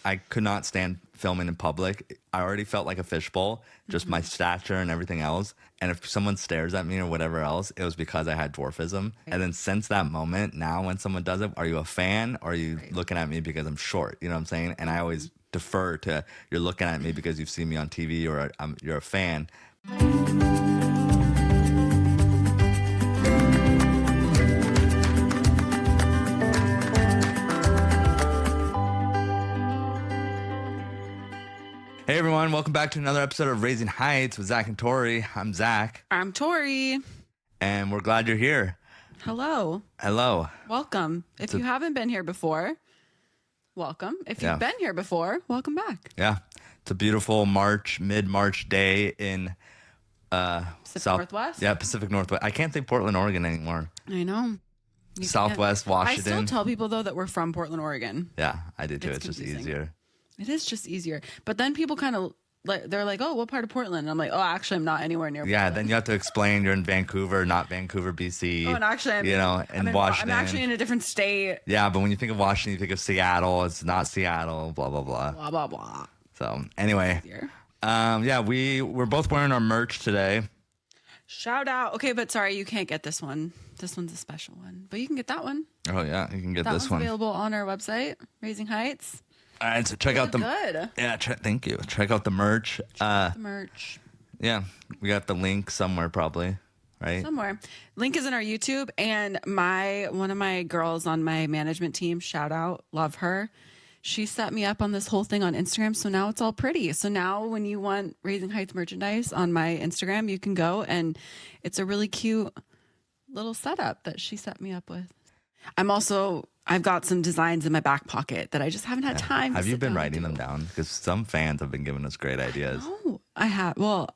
I could not stand filming in public. I already felt like a fishbowl, just my stature and everything else. And if someone stares at me or whatever else, it was because I had dwarfism. And then since that moment, now when someone does it, are you a fan or are you looking at me because I'm short? You know what I'm saying? And I always defer to you're looking at me because you've seen me on TV or you're a fan. Hey everyone, welcome back to another episode of Raising Heights with Zach and Tori. I'm Zach. I'm Tori. And we're glad you're here. Hello. Hello. Welcome. If you haven't been here before, welcome. If you've been here before, welcome back. Yeah. It's a beautiful mid-March day in Pacific Northwest? Yeah, Pacific Northwest. I can't say Portland, Oregon anymore. I know. Southwest Washington. I still tell people, though, that we're from Portland, Oregon. Yeah, I do too. It's just confusing. easier. It is just easier. But then people kind of, they're like, oh, what part of Portland? And I'm like, oh, actually, I'm not anywhere near Yeah, Portland. then you have to explain you're in Vancouver, not Vancouver, BC. Oh, and actually, in Washington. I'm actually in a different state. Yeah, but when you think of Washington, you think of Seattle. It's not Seattle, blah, blah, blah. Blah, blah, blah. So, anyway. We're both wearing our merch today. Shout out. Okay, but sorry, you can't get this one. This one's a special one. But you can get that one. Oh, yeah, you can get that this one. Available on our website, Raising Heights. All right, so check out the good. Yeah, thank you. Check out the merch. The merch. Yeah, we got the link somewhere probably, right? Somewhere. Link is in our YouTube, and one of my girls on my management team, shout out, love her. She set me up on this whole thing on Instagram, so now it's all pretty. So now when you want Raising Heights merchandise on my Instagram, you can go, and it's a really cute little setup that she set me up with. I've got some designs in my back pocket that I just haven't had time. Have you been writing them down? Because some fans have been giving us great ideas. Oh, I have. Well,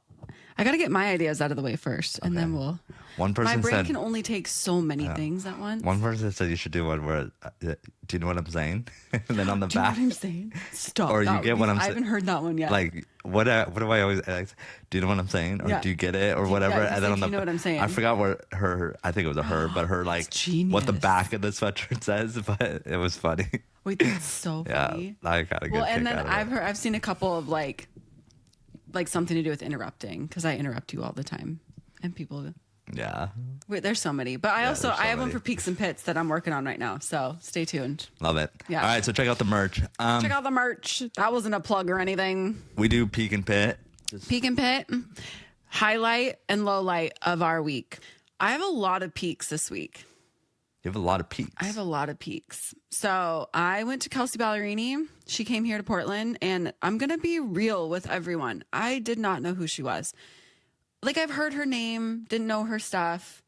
I got to get my ideas out of the way first, and then we'll. One person my brain said, can only take so many things at once. One person said you should do one where, do you know what I'm saying? And then on the do back. You know what I'm saying? Stop. Or you get what I'm saying. I haven't heard that one yet. Like, what do I always ask? Do you know what I'm saying? Or do you get it? Or whatever. Yeah, and then on the, you know what I'm saying? I forgot what I think it was a her, but her like, what the back of the sweatshirt says, but it was funny. Wait, that's so funny. Yeah, I got a good Well, and kick then out of it. I've seen a couple of like something to do with interrupting, because I interrupt you all the time, and people. Yeah. Wait, there's so many, but I have many. one for Peaks and Pits that I'm working on right now. So stay tuned. Love it. Yeah. All right, so check out the merch. Check out the merch. That wasn't a plug or anything. We do Peak and Pit. Peak and Pit, highlight and low light of our week. I have a lot of peaks this week. You have a lot of peaks. I have a lot of peaks. So I went to Kelsey Ballerini. She came here to Portland, and I'm going to be real with everyone. I did not know who she was. Like, I've heard her name, didn't know her stuff.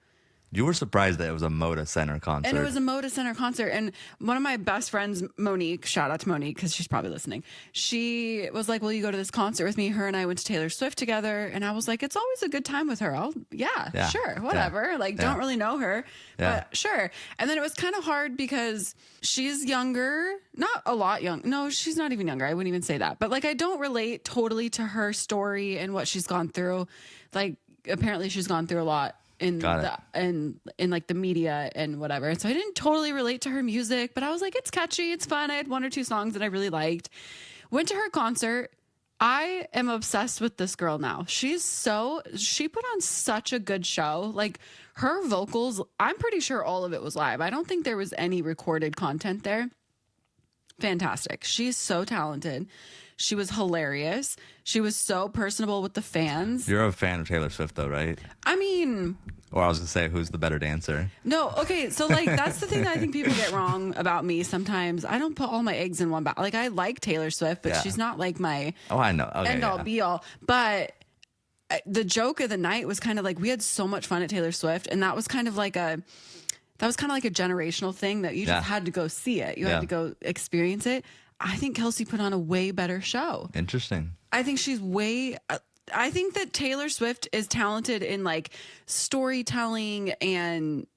You were surprised that it was a Moda Center concert. And it was a Moda Center concert. And one of my best friends, Monique, shout out to Monique, because she's probably listening. She was like, will you go to this concert with me? Her and I went to Taylor Swift together. And I was like, it's always a good time with her. Yeah, sure, whatever. Yeah. Like, don't really know her, but sure. And then it was kind of hard because she's younger, not a lot young. No, she's not even younger. I wouldn't even say that. But like, I don't relate totally to her story and what she's gone through. Like, apparently she's gone through a lot in like the media and whatever. And so I didn't totally relate to her music, but I was like, it's catchy, it's fun. I had one or two songs that I really liked. Went to her concert. I am obsessed with this girl now. She put on such a good show. Like, her vocals, I'm pretty sure all of it was live. I don't think there was any recorded content there. Fantastic. She's so talented. She was hilarious. She was so personable with the fans. You're a fan of Taylor Swift, though, right? I mean... Or I was going to say, who's the better dancer? No, okay, so, like, that's the thing that I think people get wrong about me sometimes. I don't put all my eggs in one basket. Like, I like Taylor Swift, but she's not, like, my... Oh, I know. Okay, end-all, be-all. But the joke of the night was kind of like, we had so much fun at Taylor Swift, and that was kind of like a generational thing that you just had to go see it. You had to go experience it. I think Kelsey put on a way better show. Interesting. I think I think that Taylor Swift is talented in like storytelling and,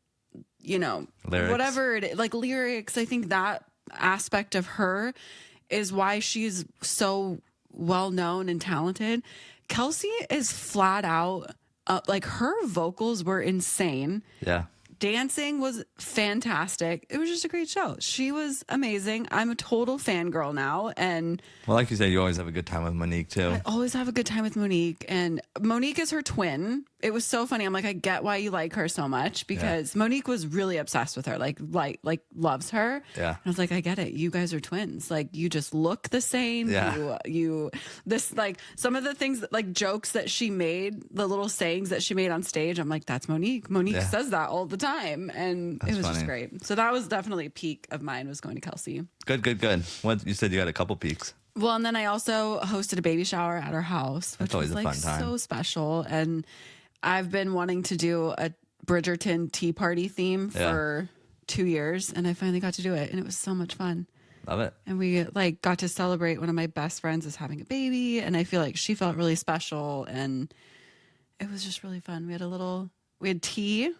you know, lyrics. Whatever it is, like lyrics. I think that aspect of her is why she's so well known and talented. Kelsey is flat out, like her vocals were insane. Yeah. dancing was fantastic. It was just a great show. She was amazing. I'm a total fangirl now. And Well, like you said, you always have a good time with Monique too. I always have a good time with Monique. And Monique is her twin. It was so funny. I'm like, I get why you like her so much, because Monique was really obsessed with her, like loves her. Yeah. And I was like, I get it. You guys are twins. Like, you just look the same. Yeah. This, like, some of the things that, like, jokes that she made, the little sayings that she made on stage, I'm like, that's Monique. Monique says that all the time. And it was just great. So that was definitely a peak of mine, was going to Kelsey. Good. What, you said you had a couple peaks. Well, and then I also hosted a baby shower at our house, which was like so special. And I've been wanting to do a Bridgerton tea party theme for 2 years, and I finally got to do it, and it was so much fun. Love it. And we like got to celebrate one of my best friends is having a baby, and I feel like she felt really special, and it was just really fun. We had tea,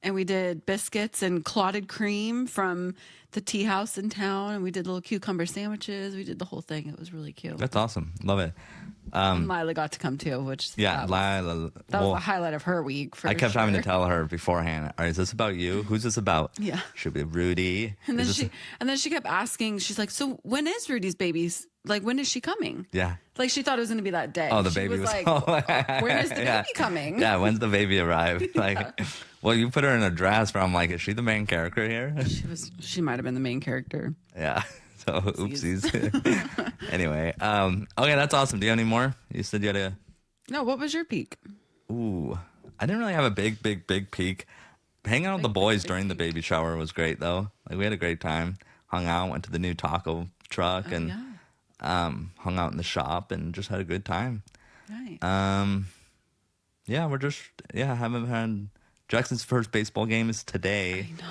and we did biscuits and clotted cream from the tea house in town, and we did little cucumber sandwiches. We did the whole thing. It was really cute. That's awesome. Love it. And Lila got to come too, which Lila. That was the highlight of her week. I kept having to tell her beforehand, all right, is this about you? Who's this about? Yeah. Should be Rudy. And then she kept asking, she's like, so when is Rudy's baby's, like, when is she coming? Yeah. Like, she thought it was going to be that day. Oh, the she baby was like, when is the baby coming? Yeah, when's the baby arrive? Like, well, you put her in a dress where I'm like, is she the main character here? She might have been the main character. Yeah. So, oopsies. Anyway, okay, that's awesome. Do you have any more? You said you had a... No, what was your peak? Ooh, I didn't really have a big peak. Hanging out with the boys during the baby shower was great, though. Like, we had a great time. Hung out, went to the new taco truck, and hung out in the shop and just had a good time. Nice. Yeah, haven't had... Jackson's first baseball game is today. I know.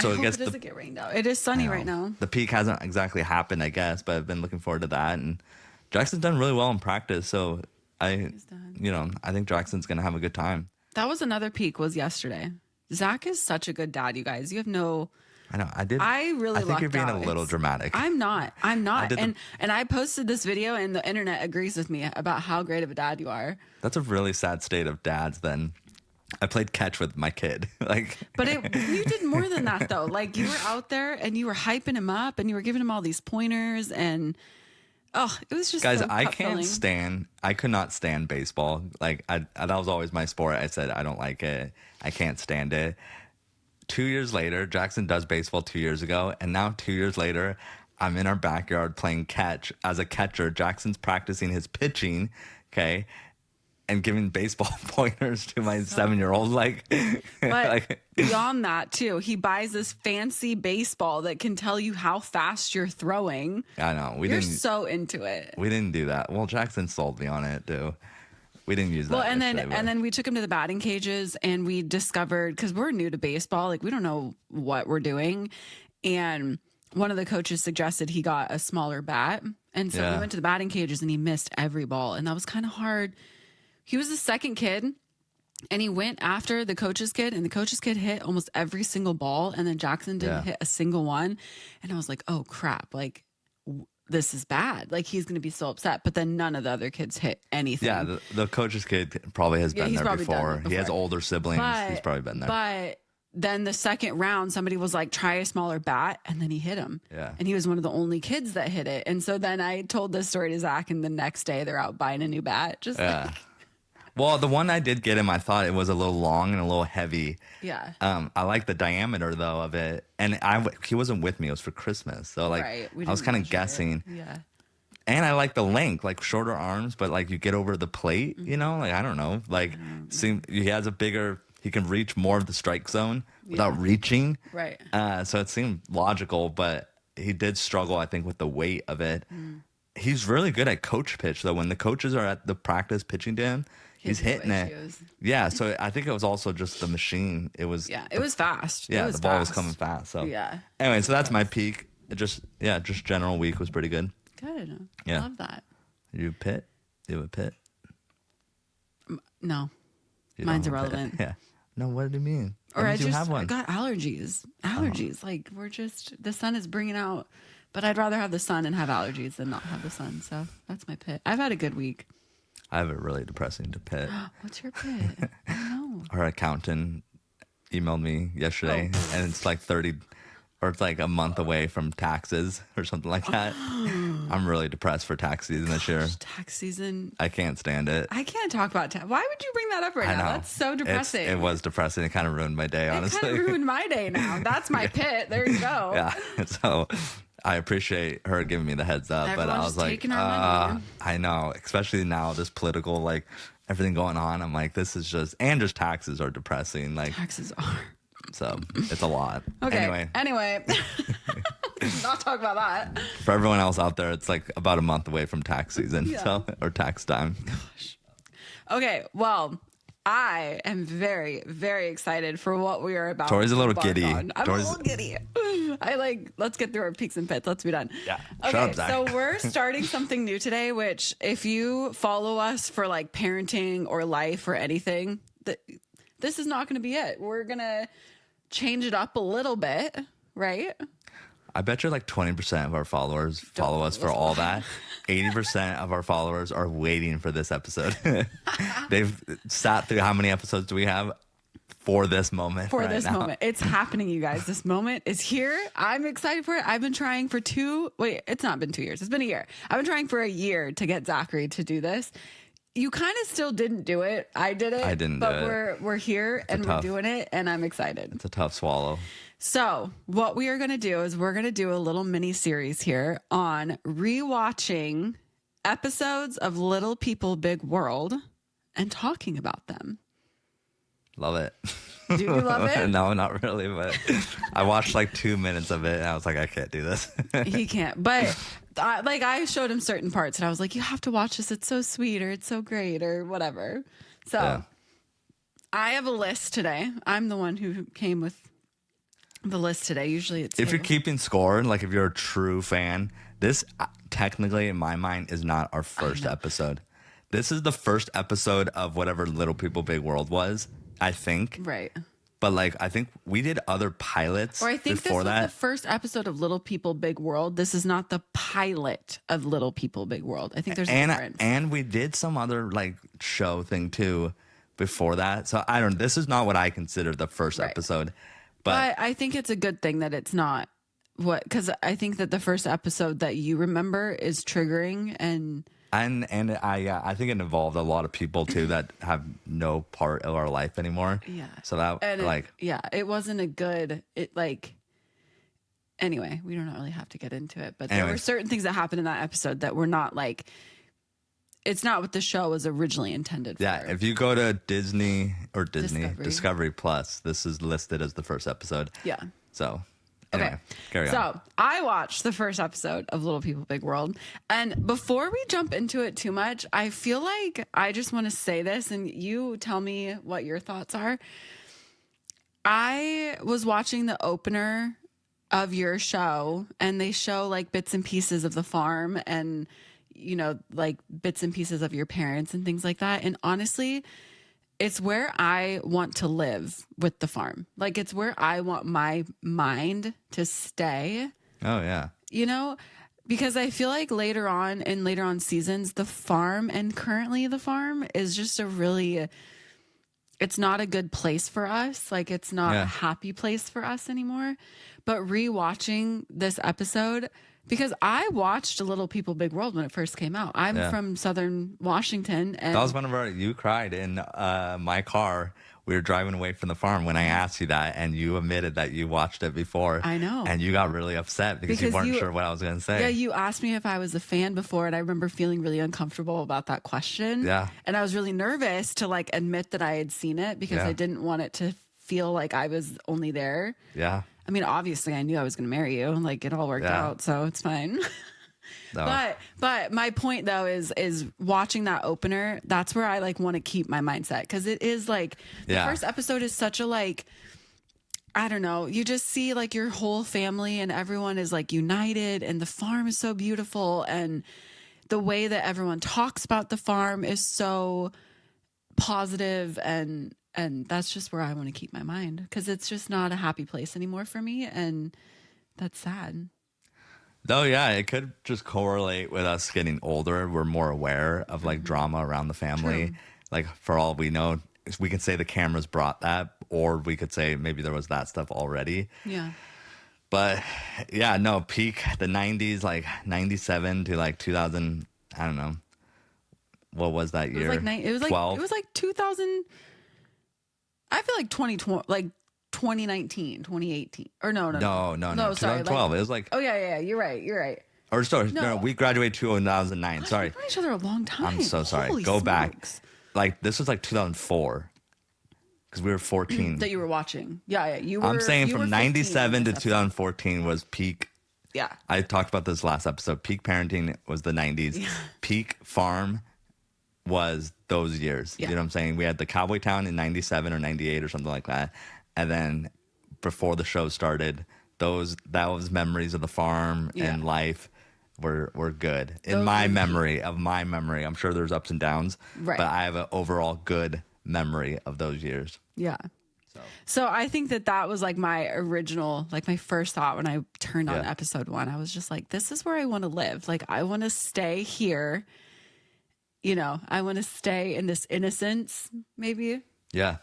So I hope it doesn't get rained out. It is sunny right now. The peak hasn't exactly happened, I guess, but I've been looking forward to that. And Jackson's done really well in practice, so I think Jackson's gonna have a good time. That was another peak. Was yesterday. Zach is such a good dad. You guys, you have no. I know. I think you're being a little dramatic. I'm not. And I posted this video, and the internet agrees with me about how great of a dad you are. That's a really sad state of dads. Then I played catch with my kid. But you did more than that, though. Like, you were out there and you were hyping him up, and you were giving him all these pointers, and it was just guys. So I could not stand baseball. Like, that was always my sport. I said I don't like it. I can't stand it. 2 years later, Jackson does baseball 2 years ago, and now 2 years later, I'm in our backyard playing catch as a catcher. Jackson's practicing his pitching, okay, and giving baseball pointers to my 7-year-old. But beyond that, too, he buys this fancy baseball that can tell you how fast you're throwing. I know. You're so into it. We didn't do that. Well, Jackson sold me on it, too. We didn't use that. Well, and then we took him to the batting cages, and we discovered, because we're new to baseball, like, we don't know what we're doing. And one of the coaches suggested he got a smaller bat. And so we went to the batting cages, and he missed every ball. And that was kind of hard. He was the second kid, and he went after the coach's kid, and the coach's kid hit almost every single ball. And then Jackson didn't hit a single one. And I was like, oh, crap. Like, this is bad. Like, he's going to be so upset. But then none of the other kids hit anything. Yeah, the coach's kid probably has been there before. He has older siblings. He's probably been there. But then the second round, somebody was like, try a smaller bat. And then he hit him. Yeah. And he was one of the only kids that hit it. And so then I told this story to Zach, and the next day they're out buying a new bat. Well, the one I did get him, I thought it was a little long and a little heavy. Yeah. I like the diameter, though, of it. And he wasn't with me. It was for Christmas. So, like, I was kind of guessing. Yeah. And I like the length, like shorter arms, but, like, you get over the plate, you know? Like, I don't know. Like, he has he can reach more of the strike zone without reaching. Right. So it seemed logical, but he did struggle, I think, with the weight of it. He's really good at coach pitch, though. When the coaches are at the practice pitching to him, he's hitting it. Yeah, so I think it was also just the machine. It was it was fast. Yeah, the ball was coming fast. So anyway, so that's my peak. Just general week was pretty good. Good. Yeah. I love that. You pit? Do you have a pit? No. Mine's irrelevant. Yeah. No, what do you mean? Or I got allergies. Like, the sun is bringing out, but I'd rather have the sun and have allergies than not have the sun. So that's my pit. I've had a good week. I have a really depressing pit. What's your pit? I don't know. Our accountant emailed me yesterday, and it's like 30, or it's like a month away from taxes or something like that. I'm really depressed for tax season this year. Tax season. I can't stand it. I can't talk about tax. Why would you bring that up right I now? know. That's so depressing. It was depressing. It kind of ruined my day, honestly. It kind of ruined my day now. That's my pit. There you go. Yeah. So I appreciate her giving me the heads up, but I was like, taking our money. I know, especially now, this political, like everything going on. I'm like, this is just, and just taxes are depressing. Like Taxes are. So it's a lot. Okay. Anyway. Not talk about that. For everyone else out there, it's like about a month away from tax season, Yeah. or tax time. Gosh. Okay, well, I am very, very excited for what we are about. Tori's a little to embark giddy. on. I'm a little giddy. Let's get through our peaks and pits. Let's be done. Yeah. Okay, Shut up, Zach. so we're starting something new today, which if you follow us for like parenting or life or anything, this is not going to be it. We're going to change it up a little bit, right? I bet you like 20% of our followers follow us for all that. 80% of our followers are waiting for this episode. They've sat through, how many episodes do we have for this moment? For right this now? moment. It's happening, you guys. This moment is here. I'm excited for it. I've been trying for it's not been 2 years. It's been a year. I've been trying for a year to get Zachary to do this. You kind of still didn't do it. I did it. I didn't but do it. we're here and we're doing it, and I'm excited. It's a tough swallow. So what we are going to do is we're going to do a little mini series here on rewatching episodes of Little People Big World and talking about them. Love it. Do you love it? No, not really, but I watched like 2 minutes of it and I was like, I can't do this. He can't. But I showed him certain parts and I was like, you have to watch this. It's so sweet, or it's so great, or whatever. So Yeah. I have a list today. I'm the one who came with the list today. Usually it's If you. you're keeping score, like if you're a true fan, this technically in my mind is not our first episode. This is the first episode of whatever Little People Big World was, I think. Right. But like, I think we did other pilots Or I think this before was that. the first episode of Little People Big World. This is not the pilot of Little People Big World. I think there's a difference. And we did some other like show thing too before that. So I don't, this is not what I consider the first Right. episode. But I think it's a good thing that it's not because I think that the first episode that you remember is triggering and I think it involved a lot of people too that have no part of our life anymore. yeah. So that it wasn't a good anyway, we don't really have to get into it, but there were Anyways. certain things that happened in that episode that were not like it's not what the show was originally intended for. yeah, if you go to Disney Discovery. Discovery Plus, this is listed as the first episode. Yeah. So anyway, carry on. So I watched the first episode of Little People Big World. And before we jump into it too much, I feel like I just want to say this and you tell me what your thoughts are. I was watching the opener of your show and they show like bits and pieces of the farm and, you know, like bits and pieces of your parents and things like that. And honestly, it's where I want to live with the farm. Like it's where I want my mind to stay, Oh yeah. you know, because I feel like later on seasons, the farm and currently the farm is just it's not a good place for us. Like it's not a happy place for us anymore. But rewatching this episode, because I watched Little People Big World when it first came out. I'm from Southern Washington. And That was one of our, you cried in my car. We were driving away from the farm when I asked you that, and you admitted that you watched it before. I know. And you got really upset because you weren't sure what I was going to say. Yeah, you asked me if I was a fan before, and I remember feeling really uncomfortable about that question. Yeah. And I was really nervous to like admit that I had seen it because I didn't want it to feel like I was only there. Yeah. I mean, obviously I knew I was going to marry you. Like it all worked out, so it's fine. No. But my point though is watching that opener, that's where I like want to keep my mindset because it is like the first episode is such a like I don't know, you just see like your whole family and everyone is like united and the farm is so beautiful and the way that everyone talks about the farm is so positive and that's just where I want to keep my mind because it's just not a happy place anymore for me and that's sad. Oh, yeah. It could just correlate with us getting older. We're more aware of like drama around the family. True. Like for all we know, we could say the cameras brought that, or we could say maybe there was that stuff already. Yeah. But yeah, no, peak the 90s, like 97 to like 2000. I don't know. What was that year? It was like 12? it was like 2000. I feel like 2020, like 2019, 2018, or no. Sorry, 2012. It was like, oh yeah. You're right. or sorry, no, we graduated 2009. Gosh, Sorry, we've known each other a long time. I'm so sorry. Holy Go back. smokes. Like this was like 2004 because we were 14. That you were watching. Yeah. You were. I'm saying you were from 15 97 to in this 2014 was peak. Yeah. I talked about this last episode. Peak parenting was the 90s. Yeah. Peak farm was those years. Yeah. You know what I'm saying? We had the Cowboy Town in 97 or 98 or something like that. And then before the show started, that was memories of the farm and life were good. In my memory. I'm sure there's ups and downs. Right. But I have an overall good memory of those years. Yeah. So I think that was like my original, like my first thought when I turned on episode 1. I was just like, this is where I want to live. Like, I want to stay here. You know, I want to stay in this innocence, maybe,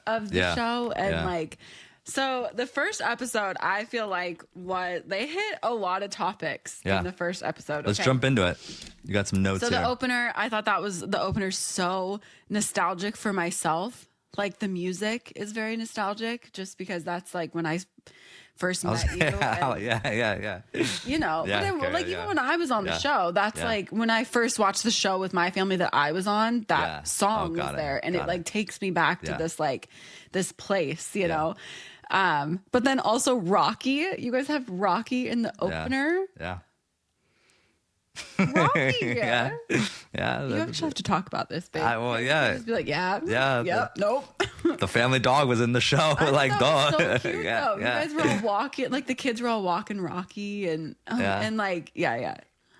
of the show. And like, so the first episode, I feel like they hit a lot of topics in the first episode. Let's jump into it. You got some notes here. So the opener, I thought the opener so nostalgic for myself. Like the music is very nostalgic just because that's like when I first met you. Yeah. You know, even when I was on the show, that's like when I first watched the show with my family that I was on, that song was there. And it like takes me back to this, like this place, you know? But then also Rocky, you guys have Rocky in the opener. Yeah. Rocky. Yeah. You actually have to talk about this, babe. Just be like, nope. The family dog was in the show. Like, dog. So cute, though. You guys were all walking, like the kids were all walking Rocky, and like, yeah.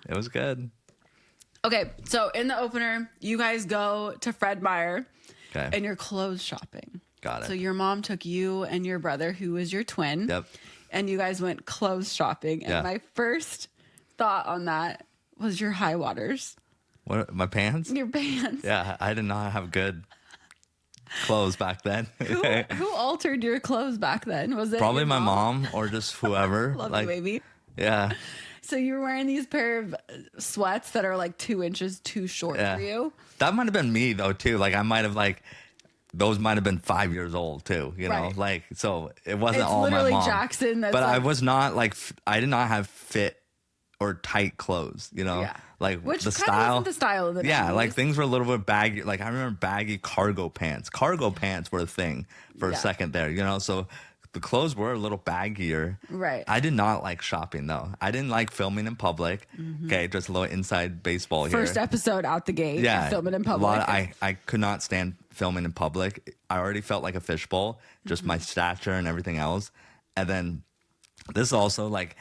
It was good. Okay, so in the opener, you guys go to Fred Meyer, and you're clothes shopping. Got it. So your mom took you and your brother, who is your twin, and you guys went clothes shopping. And my first thought on that was your high waters. What, my pants? Your pants. Yeah, I did not have good clothes back then. Who altered your clothes back then? Was it probably my mom or just whoever? Love you, baby. Yeah. So you were wearing these pair of sweats that are like 2 inches too short for you. That might have been me though too. Like I might have those might have been 5 years old too. You know, like so it wasn't all my mom. It's literally Jackson. But I was not like I did not have fit or tight clothes, you know, like which the kind style, of isn't the style of the 90s. like things were a little bit baggy. Like I remember baggy cargo pants. Cargo pants were a thing for a second there, you know. So the clothes were a little baggier. Right. I did not like shopping though. I didn't like filming in public. Okay, just a little inside baseball here. First episode out the gate. Yeah, filming in public. I could not stand filming in public. I already felt like a fishbowl, just my stature and everything else. And then this also like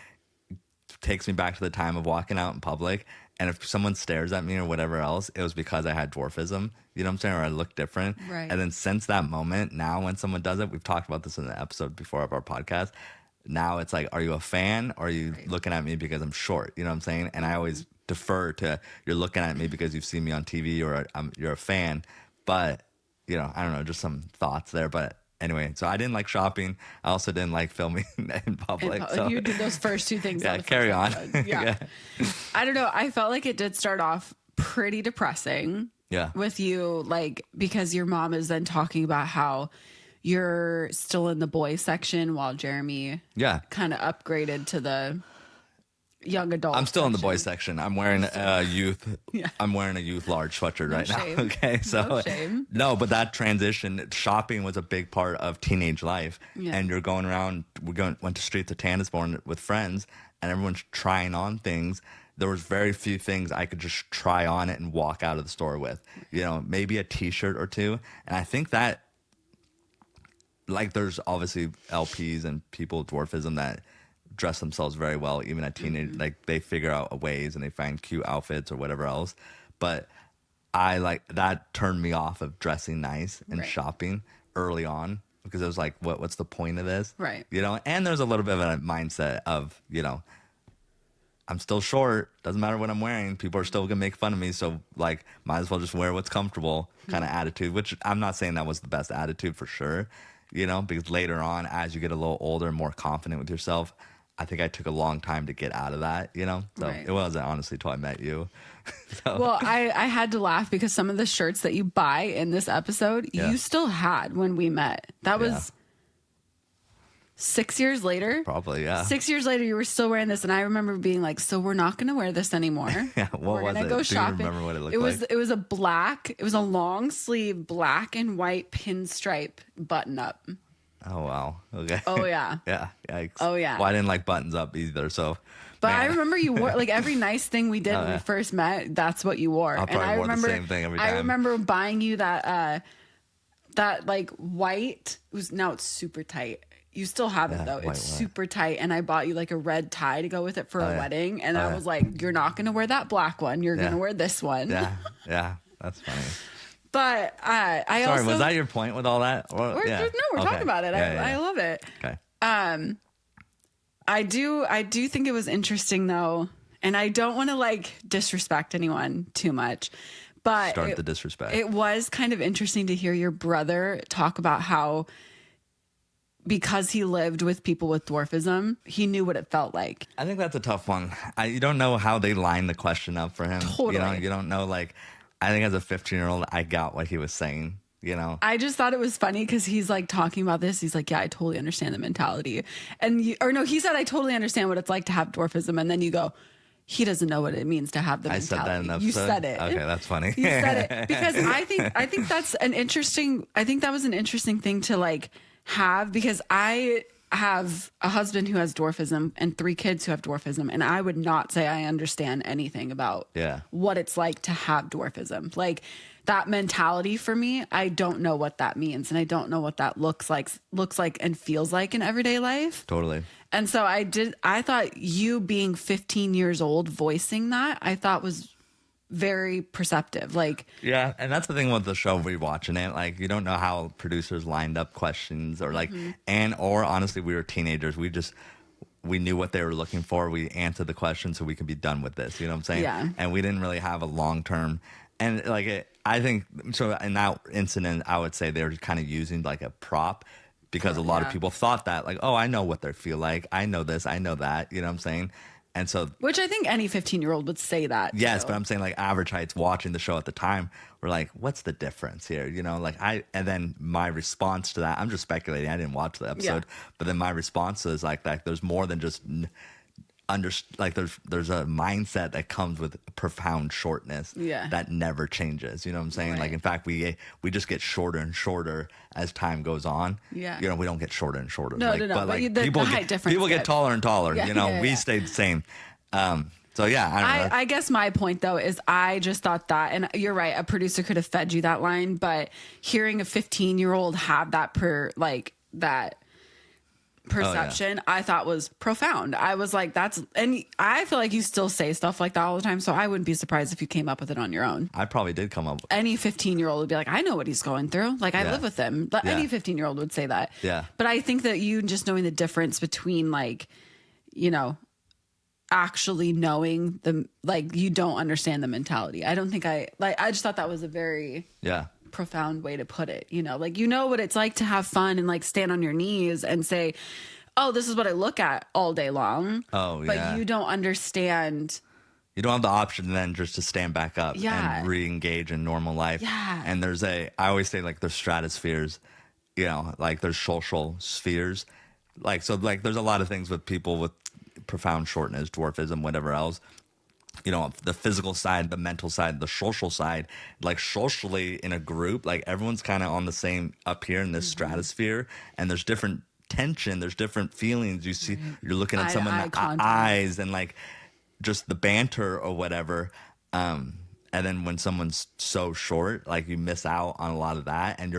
takes me back to the time of walking out in public, and if someone stares at me or whatever else, it was because I had dwarfism, you know what I'm saying, or I look different. Right. And then since that moment, now when someone does it, we've talked about this in the episode before of our podcast, now it's like, are you a fan or are you looking at me because I'm short, you know what I'm saying? And I always defer to, you're looking at me because you've seen me on TV or you're a fan. But you know, I don't know, just some thoughts there. But anyway, so I didn't like shopping. I also didn't like filming in public. So you did those first two things. Yeah, carry on. Yeah. I don't know. I felt like it did start off pretty depressing. Yeah. With you, like, because your mom is then talking about how you're still in the boys section while Jeremy kind of upgraded to the young adult. I'm still in the boys section. I'm wearing a youth. I'm wearing a youth large sweatshirt right now. Okay, so no, but that transition, shopping was a big part of teenage life, and you're going around. Went to Streets of Tannisborn with friends, and everyone's trying on things. There was very few things I could just try on it and walk out of the store with. You know, maybe a T-shirt or two, and I think that, like, there's obviously LPs and people with dwarfism that dress themselves very well, even at teenage, like they figure out ways and they find cute outfits or whatever else. But I like that turned me off of dressing nice and shopping early on, because it was like, what's the point of this? Right. You know, and there's a little bit of a mindset of, you know, I'm still short. Doesn't matter what I'm wearing. People are still gonna make fun of me. So like, might as well just wear what's comfortable kind of attitude, which I'm not saying that was the best attitude for sure, you know, because later on, as you get a little older and more confident with yourself, I think I took a long time to get out of that, you know? So Right. it wasn't honestly till I met you. So, Well, I had to laugh because some of the shirts that you buy in this episode, Yeah. you still had when we met. That was Yeah. 6 years later. probably, yeah. 6 years later, you were still wearing this, and I remember being like, "So we're not going to wear this anymore. Yeah, what we're was gonna it? go Do you shopping." remember what it looked It was like? it was a black. It was a long sleeve black and white pinstripe button up. Oh, wow. Okay. Oh yeah. Yeah. Yikes. Oh, yeah. Well, I didn't like buttons up either. So, But man. I remember you wore like every nice thing we did when we first met. That's what you wore. I probably I wore the remember same thing every I time. remember buying you that like white. It was now it's super tight. You still have it Yeah, though. white It's one. super tight, and I bought you like a red tie to go with it for a yeah. wedding. And Oh, I yeah. was like, "You're not gonna wear that black one. You're Yeah. gonna wear this one." Yeah. Yeah. That's funny. But I Sorry, also was that your point with all that? Or, we're, yeah. no, we're Okay. talking about it. Yeah, I yeah. love it. Okay. I do think it was interesting though, and I don't want to like disrespect anyone too much, but Start the disrespect. it was kind of interesting to hear your brother talk about how because he lived with people with dwarfism, he knew what it felt like. I think that's a tough one. You don't know how they line the question up for him. Totally. You don't know, like, I think as a 15-year-old, I got what he was saying, you know? I just thought it was funny because he's like talking about this. He's like, "Yeah, I totally understand the mentality." And he said, "I totally understand what it's like to have dwarfism." And then you go, "He doesn't know what it means to have the I mentality." said that in the episode. You said it. Okay, that's funny. You said it because I think that's an interesting. I think that was an interesting thing to like have because I have a husband who has dwarfism and 3 kids who have dwarfism, and I would not say I understand anything about Yeah. what it's like to have dwarfism. Like that mentality for me, I don't know what that means, and I don't know what that looks like and feels like in everyday life. Totally. And so I thought you being 15 years old voicing that, I thought was very perceptive. Like, Yeah, and that's the thing with the show rewatching it. Like, you don't know how producers lined up questions or like, or honestly, we were teenagers. We knew what they were looking for. We answered the question so we could be done with this. You know what I'm saying? Yeah. And we didn't really have a long term. And like, I think so. In that incident, I would say they were kind of using like a prop because a lot of Yeah. people thought that like, oh, I know what they feel like. I know this. I know that. You know what I'm saying? And so which I think any 15-year-old would say that. yes, too. but I'm saying like average heights watching the show at the time were like, what's the difference here? You know, like and then my response to that, I'm just speculating. I didn't watch the episode, but then my response is like that. There's more than just like there's a mindset that comes with profound shortness Yeah. that never changes. You know what I'm saying? Right. Like in fact, we just get shorter and shorter as time goes on. Yeah. You know, we don't get shorter and shorter. No, like, no, no, But but like the people height get, difference people get gets- taller and taller. Yeah, you know, yeah, we yeah. stayed the same. So yeah, I don't know. I guess my point though is I just thought that, and you're right, a producer could have fed you that line, but hearing a 15-year-old have that perception, I thought was profound. I was like, and I feel like you still say stuff like that all the time, so I wouldn't be surprised if you came up with it on your own. I probably did come up. Any 15-year-old would be like, I know what he's going through. Like, I Yeah. live with him. But Yeah. any 15-year-old would say that. Yeah. But I think that you just knowing the difference between like, you know, actually knowing like you don't understand the mentality. I don't think I just thought that was a very Yeah. profound way to put it. You know, like, you know what it's like to have fun and like stand on your knees and say, oh, this is what I look at all day long. Oh, but yeah. you don't understand. You don't have the option then just to stand back up Yeah. and re-engage in normal life. Yeah. And I always say like there's stratospheres, you know, like there's social spheres. Like, so like there's a lot of things with people with profound shortness, dwarfism, whatever else. You know, the physical side, the mental side, the social side, like socially in a group, like everyone's kind of on the same up here in this stratosphere, and there's different tension, there's different feelings. You see, you're looking at Eye to someone in eye the contact. eyes and like just the banter or whatever. And then when someone's so short, like you miss out on a lot of that, and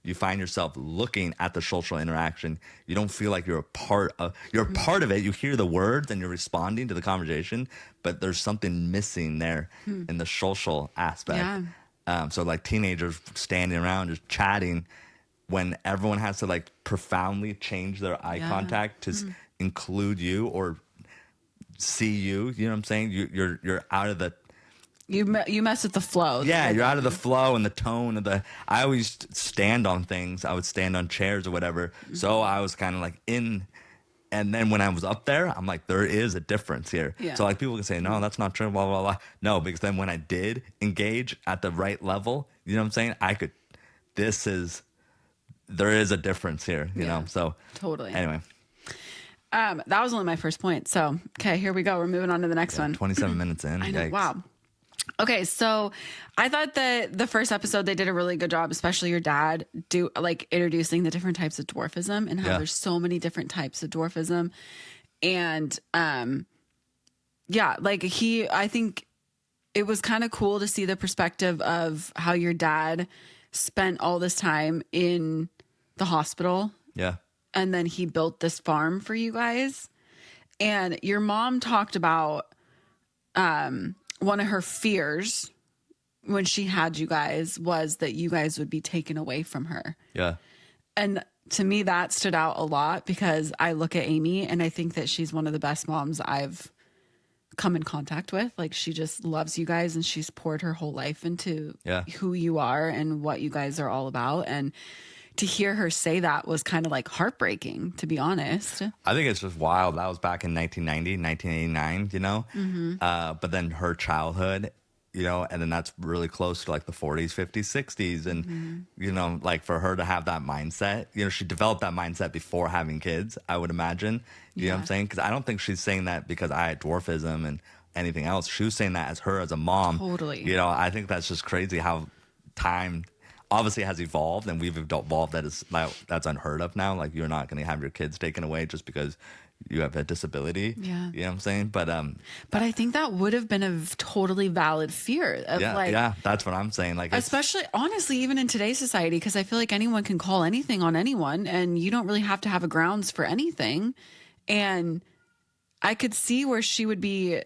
you find yourself looking at the social interaction. You don't feel like you're a part of it. You hear the words and you're responding to the conversation, but there's something missing there in the social aspect. Yeah. So like teenagers standing around just chatting when everyone has to like profoundly change their eye contact to include you or see you. You know what I'm saying? You're out of the You mess with the flow. yeah, you're out of the flow and the tone of the. I always stand on things. I would stand on chairs or whatever. So I was kind of like in. And then when I was up there, I'm like, there is a difference here. Yeah. So like people can say, no, that's not true, blah, blah, blah. No, because then when I did engage at the right level, you know what I'm saying? There is a difference here, you know? So totally. Anyway. That was only my first point. So, okay, here we go. We're moving on to the next one. 27 minutes in. I know. Yikes. Wow. Okay, so I thought that the first episode they did a really good job, especially your dad, introducing the different types of dwarfism and how there's so many different types of dwarfism. And I think it was kind of cool to see the perspective of how your dad spent all this time in the hospital. Yeah. And then he built this farm for you guys. And your mom talked about one of her fears when she had you guys was that you guys would be taken away from her. Yeah. And to me, that stood out a lot because I look at Amy and I think that she's one of the best moms I've come in contact with. Like, she just loves you guys and she's poured her whole life into who you are and what you guys are all about. And to hear her say that was kind of like heartbreaking, to be honest. I think it's just wild. That was back in 1990, 1989, you know? Mm-hmm. But then her childhood, you know, and then that's really close to like the 40s, 50s, 60s. And, you know, like for her to have that mindset, you know, she developed that mindset before having kids, I would imagine. You know what I'm saying? Because I don't think she's saying that because I had dwarfism and anything else. She was saying that as her as a mom. Totally. You know, I think that's just crazy how time obviously has evolved, and we've evolved that's unheard of now. Like, you're not going to have your kids taken away just because you have a disability. Yeah. You know what I'm saying? But I think that would have been a totally valid fear of that's what I'm saying. Like, especially honestly, even in today's society, because I feel like anyone can call anything on anyone and you don't really have to have a grounds for anything. And I could see where she would be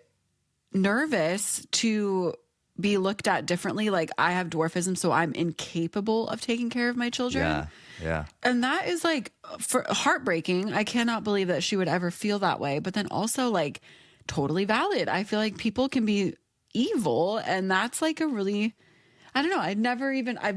nervous to be looked at differently. Like, I have dwarfism, so I'm incapable of taking care of my children. Yeah. And that is like heartbreaking. I cannot believe that she would ever feel that way, but then also like totally valid. I feel like people can be evil, and that's like a really, I don't know. I've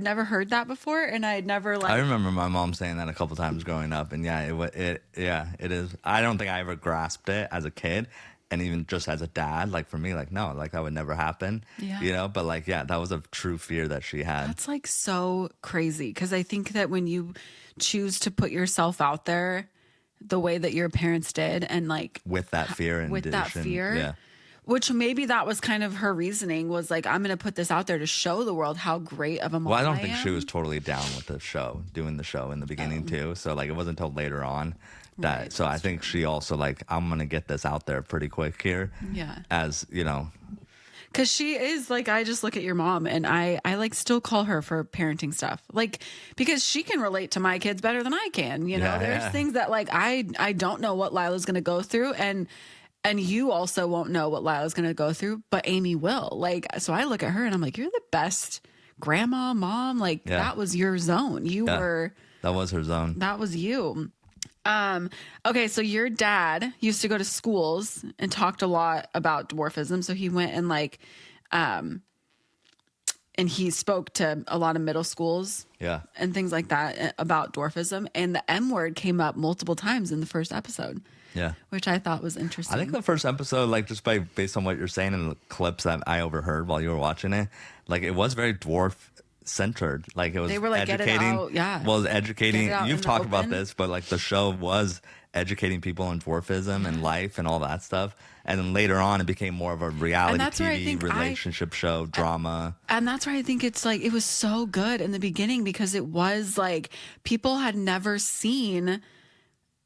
never heard that before. And I'd never I remember my mom saying that a couple times growing up, and it is. I don't think I ever grasped it as a kid. And even just as a dad, like for me, like, no, like that would never happen, you know? But like, yeah, that was a true fear that she had. That's like so crazy. Because I think that when you choose to put yourself out there the way that your parents did, and like with that fear, which maybe that was kind of her reasoning, was like, I'm going to put this out there to show the world how great of a mom I am. Well, I don't think she was totally down with doing the show in the beginning too. So like, it wasn't until later on. So I think she also like, I'm going to get this out there pretty quick here. Yeah. As, you know. Because she is like, I just look at your mom and I like still call her for parenting stuff. Like, because she can relate to my kids better than I can. You know, there's things that like, I don't know what Lila's going to go through. And you also won't know what Lila's going to go through, but Amy will. Like, so I look at her and I'm like, you're the best grandma, mom. Like, that was your zone. That was her zone. That was you. Okay, so your dad used to go to schools and talked a lot about dwarfism. So he went and like, and he spoke to a lot of middle schools, and things like that about dwarfism. And the M word came up multiple times in the first episode. Yeah, which I thought was interesting. I think the first episode, like just based on what you're saying and the clips that I overheard while you were watching it, like it was very dwarf centered. Like, it was, they were like, educating. Get it out. Yeah. Well, educating. You've talked about this, but like the show was educating people on dwarfism and life and all that stuff. And then later on, it became more of a reality TV relationship show drama. And that's why I think it's like, it was so good in the beginning, because it was like people had never seen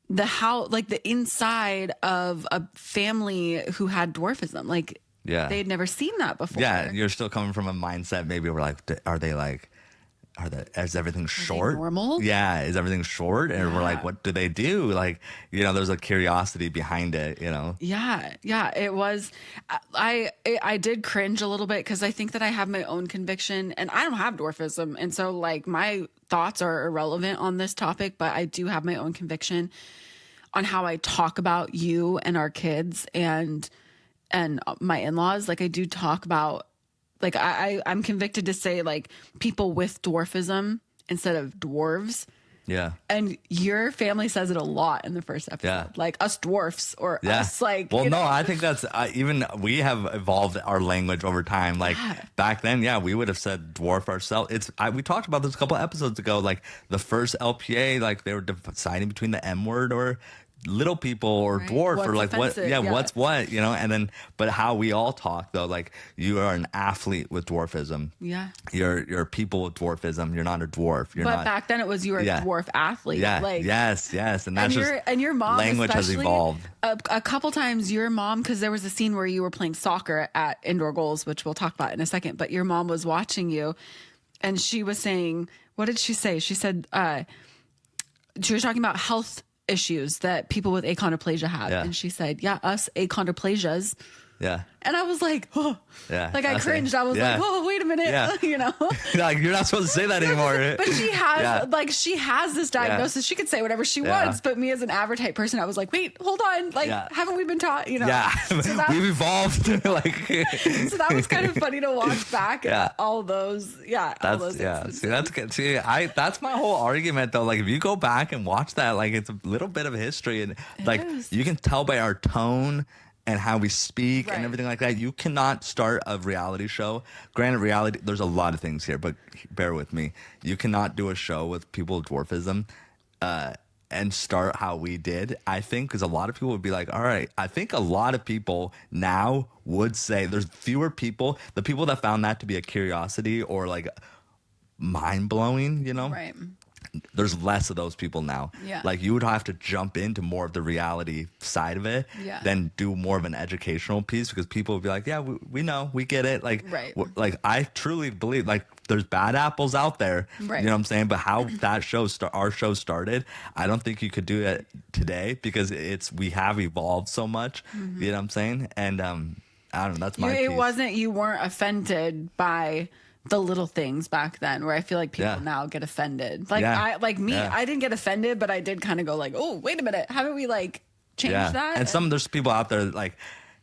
the inside of a family who had dwarfism. Like, they had never seen that before. Yeah, you're still coming from a mindset. Maybe we're like, is everything short? Normal? Yeah, is everything short? And we're like, what do they do? Like, you know, there's a curiosity behind it, you know? Yeah, it was. I did cringe a little bit because I think that I have my own conviction, and I don't have dwarfism. And so, like, my thoughts are irrelevant on this topic, but I do have my own conviction on how I talk about you and our kids and my in-laws. Like I do talk about, like I'm convicted to say like people with dwarfism instead of dwarves. Yeah. And your family says it a lot in the first episode. Yeah. Like us dwarfs or us like. Well, you know. no, I think that's even we have evolved our language over time. Like back then, we would have said dwarf ourselves. We talked about this a couple episodes ago. Like the first LPA, like they were deciding between the M word or little people or dwarf What's or like offensive, what's what, you know. And then but how we all talk though, like you are an athlete with dwarfism. Yeah. You're people with dwarfism. You're not a dwarf. You're but not. back then it was you were a dwarf athlete. Yeah. Like, yes. And that's and your mom language has evolved. A couple times your mom, because there was a scene where you were playing soccer at indoor goals, which we'll talk about in a second, but your mom was watching you and she was saying, what did she say? She said, she was talking about health issues that people with achondroplasia have. Yeah. And she said, us achondroplasias. Yeah. And I was like, oh, yeah. Like I cringed. I was like, oh, wait a minute. Yeah. You know, like you're not supposed to say that anymore. But she has she has this diagnosis. Yeah. She could say whatever she wants. But me as an average type person, I was like, wait, hold on. Like, haven't we been taught, you know? Yeah. So we've evolved. Like, so that was kind of funny to watch back all those. Yeah. That's, all those instances. See, that's good. See, that's my whole argument though. Like if you go back and watch that, like it's a little bit of history and like you can tell by our tone and how we speak and everything like that. You cannot start a reality show. Granted, reality, there's a lot of things here, but bear with me. You cannot do a show with people with dwarfism and start how we did, I think, because a lot of people would be like, all right, I think a lot of people now would say there's fewer people. The people that found that to be a curiosity or like mind-blowing, you know? Right. There's less of those people now. Yeah. Like you would have to jump into more of the reality side of it than do more of an educational piece because people would be like, yeah, we know, we get it. Like, like I truly believe like there's bad apples out there. Right. You know what I'm saying? But how that our show started, I don't think you could do it today because we have evolved so much. Mm-hmm. You know what I'm saying? And I don't know. That's my piece. You weren't offended by the little things back then where I feel like people now get offended. Like I didn't get offended, but I did kind of go like, oh, wait a minute. Haven't we like changed that? And there's people out there like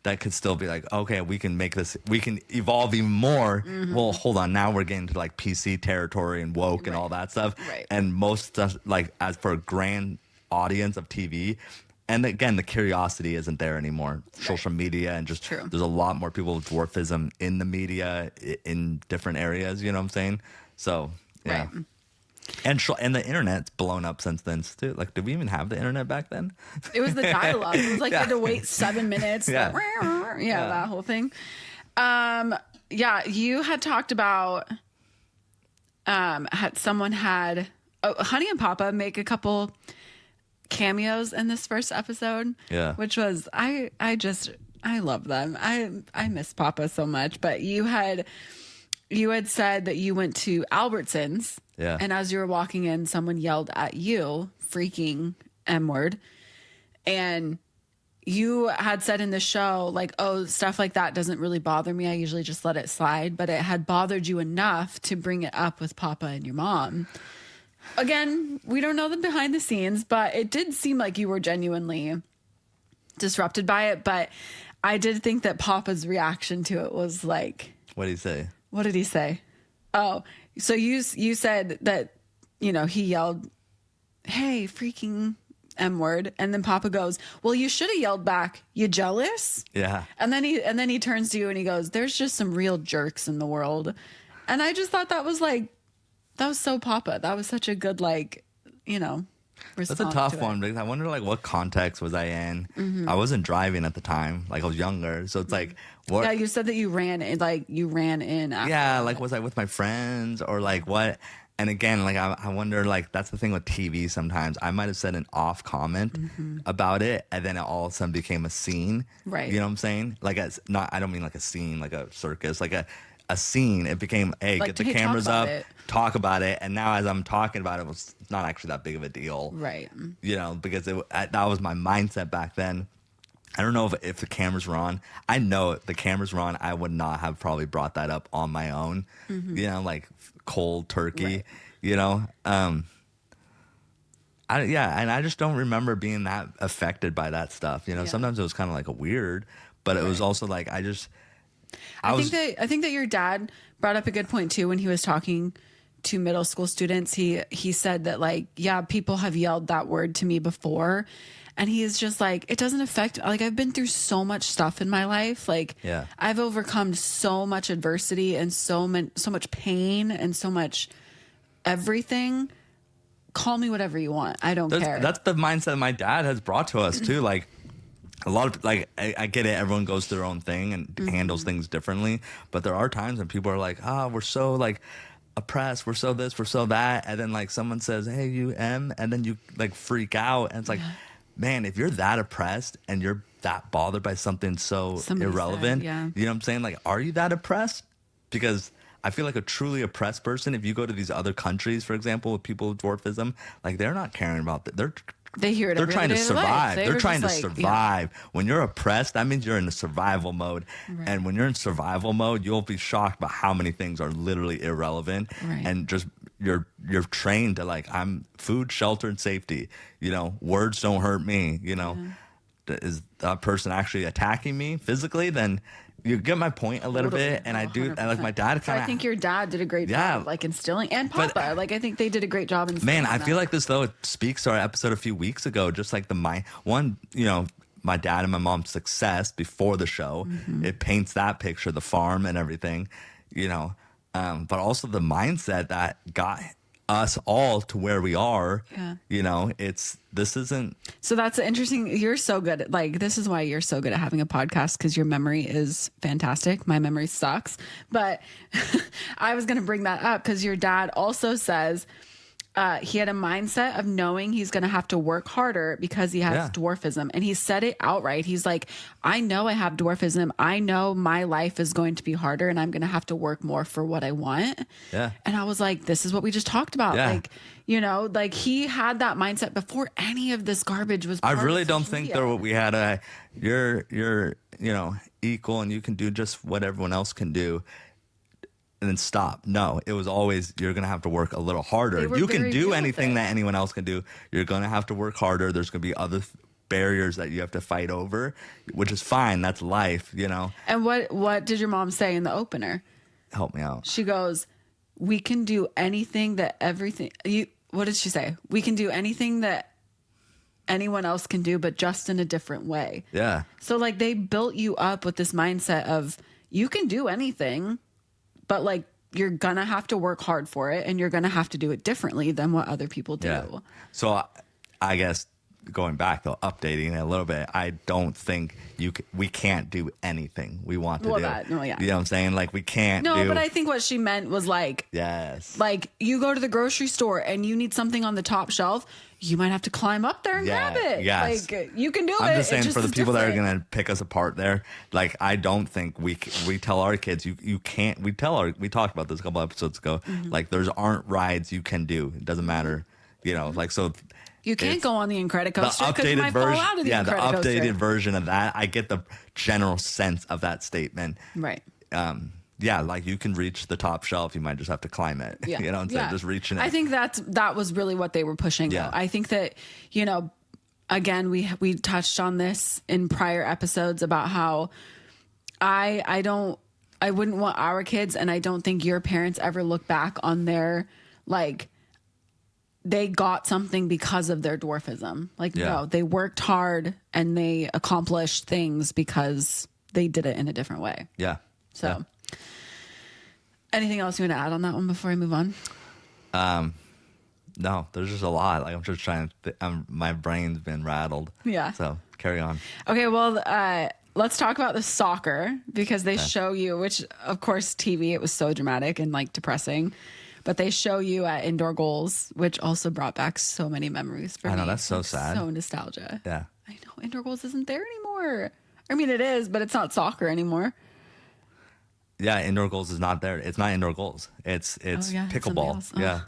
that could still be like, okay, we can make this, we can evolve even more. Mm-hmm. Well, hold on. Now we're getting to like PC territory and woke and all that stuff. Right. And most stuff like as for a grand audience of TV, and again, the curiosity isn't there anymore. Social media and just there's a lot more people with dwarfism in the media in different areas. You know what I'm saying? So yeah. Right. And the internet's blown up since then too. Like, did we even have the internet back then? It was the dial-up. It was like you had to wait 7 minutes. That whole thing. You had talked about Honey and Papa make a couple cameos in this first episode, which was I love them. I miss Papa so much. But you had said that you went to Albertsons, and as you were walking in, someone yelled at you, freaking M word, and you had said in the show like, oh, stuff like that doesn't really bother me. I usually just let it slide, but it had bothered you enough to bring it up with Papa and your mom. Again, we don't know the behind the scenes, but it did seem like you were genuinely disrupted by it. But I did think that Papa's reaction to it was like... What did he say? What did he say? Oh, so you said that, he yelled, hey, freaking M word. And then Papa goes, well, you should have yelled back. You jealous? Yeah. And then he turns to you and he goes, there's just some real jerks in the world. And I just thought that was so Papa. That was such a good, response. That's a tough one because I wonder, what context was I in? Mm-hmm. I wasn't driving at the time. I was younger. So it's like, what? Yeah, you said that you ran in. After that. Was I with my friends or what? And again, I wonder, that's the thing with TV sometimes. I might have said an off comment about it, and then it all of a sudden became a scene. Right. You know what I'm saying? I don't mean like a scene, like a circus, a scene. It became, hey, get the cameras up, talk about it. And now as I'm talking about it, it's not actually that big of a deal. Right. Because that was my mindset back then. I don't know if the cameras were on. I know if the cameras were on, I would not have probably brought that up on my own. Mm-hmm. Cold turkey, right. I And I just don't remember being that affected by that stuff. You know, Yeah. sometimes it was kind of like a weird, but it was also like I think that your dad brought up a good point too when he was talking to middle school students. He said that, like, yeah, people have yelled that word to me before, and he is just like, it doesn't affect, like, I've been through so much stuff in my life. Like, Yeah. I've overcome so much adversity and so much pain and so much everything. Call me whatever you want. I don't care. That's the mindset my dad has brought to us too. Like, a lot of, like, I get it. Everyone goes through their own thing and handles things differently. But there are times when people are like, we're so, like, oppressed. We're so this, we're so that. And then, like, someone says, hey, you M. And then you, like, freak out. And it's like, man, if you're that oppressed and you're that bothered by something irrelevant, you know what I'm saying? Like, are you that oppressed? Because I feel like a truly oppressed person, if you go to these other countries, for example, with people with dwarfism, like, they're not caring about that. They hear it. They're every trying to day of their life. survive. They're trying to just like, survive. When you're oppressed, that means you're in a survival mode. Right. And when you're in survival mode, you'll be shocked by how many things are literally irrelevant. Right. And just you're trained to, like, I'm food, shelter, and safety. You know, words don't hurt me. You know, is that person actually attacking me physically? Then you get my point a little bit. And I do. And, like, my dad kind of. I think your dad did a great job, like, instilling, and Papa. Like, I think they did a great job instilling. Man, I feel like this, though, it speaks to our episode a few weeks ago. Just like my dad and my mom's success before the show, it paints that picture, the farm and everything, you know, but also the mindset that got us all to where we are. You know, this isn't. So that's interesting. You're so good at, like, this is why you're so good at having a podcast, because your memory is fantastic. My memory sucks. But I was going to bring that up because your dad also says he had a mindset of knowing he's going to have to work harder because he has dwarfism. And he said it outright. He's like, I know I have dwarfism. I know my life is going to be harder and I'm going to have to work more for what I want. Yeah. And I was like, this is what we just talked about. Yeah. Like, you know, like, he had that mindset before any of this garbage was part I really of don't social think media. that we had you're you know, equal and you can do just what everyone else can do. And then stop. No, it was always, you're going to have to work a little harder. You can do anything that anyone else can do. You're going to have to work harder. There's going to be other barriers that you have to fight over, which is fine. That's life, you know? And what did your mom say in the opener? Help me out. She goes, we can do anything that what did she say? We can do anything that anyone else can do, but just in a different way. Yeah. So, like, they built you up with this mindset of you can do anything, but, like, you're going to have to work hard for it and you're going to have to do it differently than what other people do. Yeah. So I guess going back, though, updating it a little bit, I don't think we can't do anything we want to do. Yeah. You know what I'm saying? Like, we can't No, but I think what she meant was, like, yes, like, you go to the grocery store and you need something on the top shelf, you might have to climb up there and grab it. Yes. Like, you can do it. I'm just saying, for the people that are different. going to pick us apart there, like, I don't think we tell our kids, you can't, we talked about this a couple episodes ago, like, aren't rides you can do. It doesn't matter, you know, like, so. You can't go on the Incredicoaster because you updated might fall version, out of the the Incredicoaster. updated version of that, I get the general sense of that statement. Right. Yeah, like, you can reach the top shelf, you might just have to climb it. Yeah. You know, instead of just reaching it. I think that was really what they were pushing. Yeah. Though. I think that, you know, again, we touched on this in prior episodes about how I wouldn't want our kids, and I don't think your parents ever look back on their, like, they got something because of their dwarfism. Like, no, they worked hard and they accomplished things because they did it in a different way. Yeah. So, anything else you want to add on that one before I move on? No, there's just a lot. Like, I'm just trying to, my brain's been rattled. Yeah. So carry on. Okay. Well, let's talk about the soccer, because they show you, which, of course, TV, it was so dramatic and, like, depressing. But they show you at indoor goals, which also brought back so many memories for me. I know, that's so sad. So nostalgia. Yeah. I know, indoor goals isn't there anymore. I mean, it is, but it's not soccer anymore. Yeah, indoor goals is not there. It's not indoor goals. It's pickleball. Yeah.